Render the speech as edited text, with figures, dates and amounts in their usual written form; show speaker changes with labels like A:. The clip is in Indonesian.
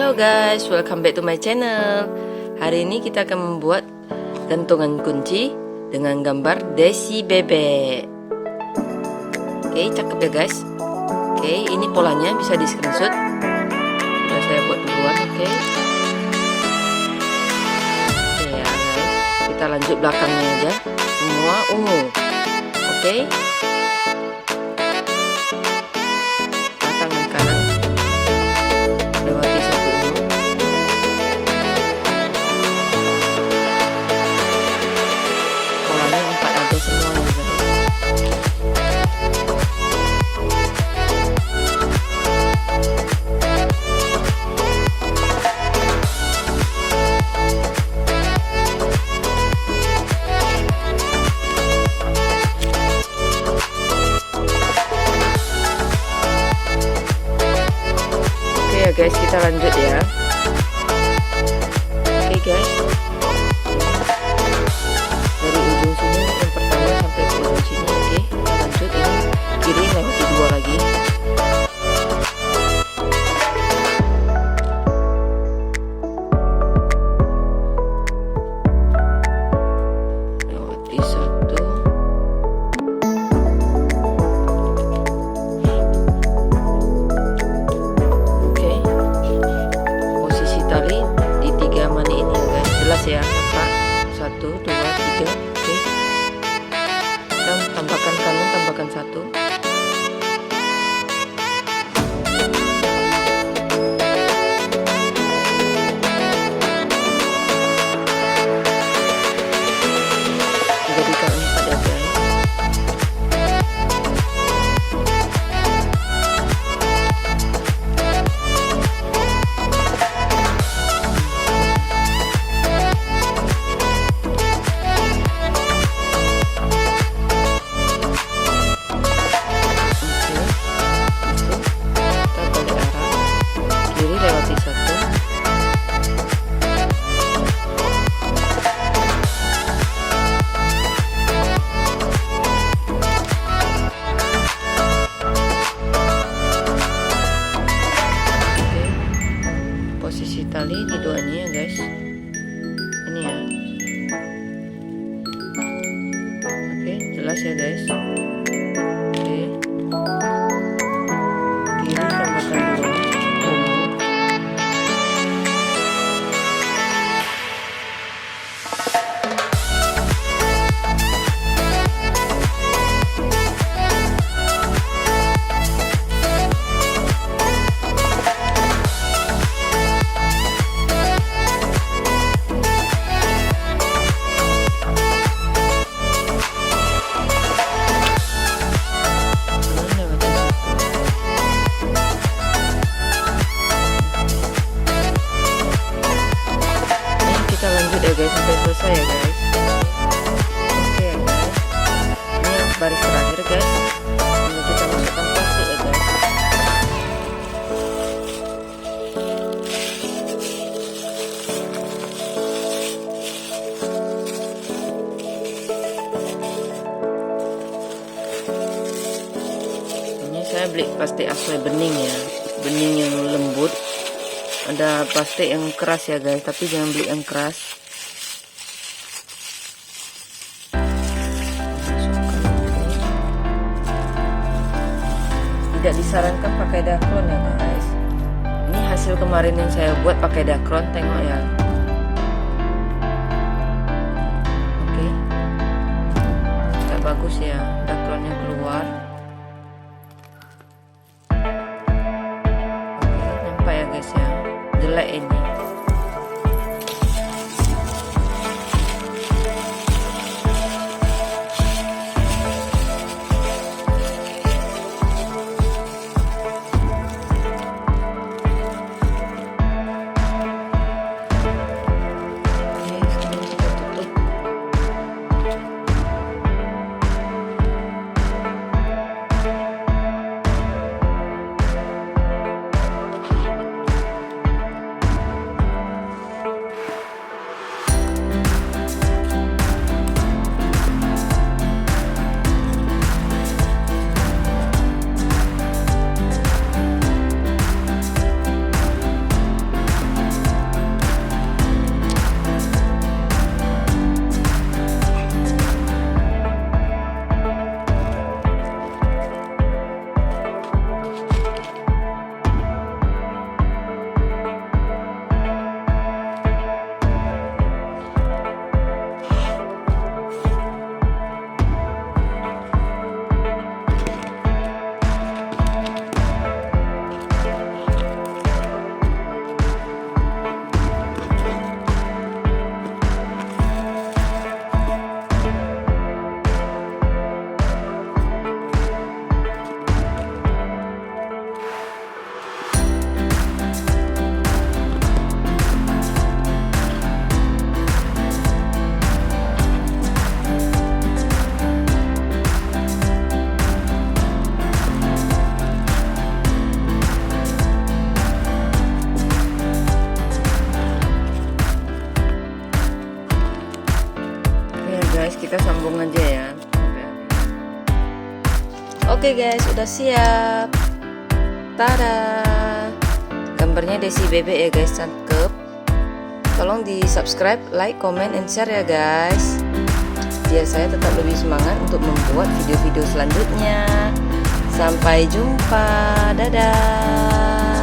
A: Halo guys, welcome back to my channel. Hari ini kita akan membuat gantungan kunci dengan gambar Dessy bebek. Oke, cakep ya guys. Oke, ini polanya bisa di screenshot. Sudah saya buat duluan. Oke ya guys, kita lanjut belakangnya aja. Semua ungu. Oke, belakang dan kanan lewati satu ungu. Polanya 4 ada semuanya guys. Ya guys, kita lanjut ya. Oke guys, dari ujung sini yang pertama sampai ke ujung sini. Oke, lanjut ini kiri lewati 2 lagi. Lewati 1. Tali di 3 mani ini ya guys, jelas ya, nampak 1, 2, 3. Oke, kita tambahkan kanan, tambahkan 1. Jadikan 4 ya guys. Posisi tali di 2 ini ya guys, ini ya. Oke, jelas ya guys. Oke, kiri tambahkan 2. Ya guys, sampai selesai ya guys. Oke ya guys, ini baris terakhir guys. Ini kita masukkan plastik ya guys. Ini saya beli plastik asli bening ya, bening yang lembut. Ada plastik yang keras ya guys, tapi jangan beli yang keras. Tidak disarankan pakai dakron ya guys. Ini hasil kemarin yang saya buat pakai dakron, tengok ya. Oke, tidak bagus ya, dakronnya keluar. Oke, nampak ya guys ya, jelek ini. Oke guys, udah siap. Tada, gambarnya Dessy bebek ya guys, cakep. Tolong di subscribe, like, comment, and share ya guys, biar saya tetap lebih semangat untuk membuat video-video selanjutnya. Sampai jumpa, dadah.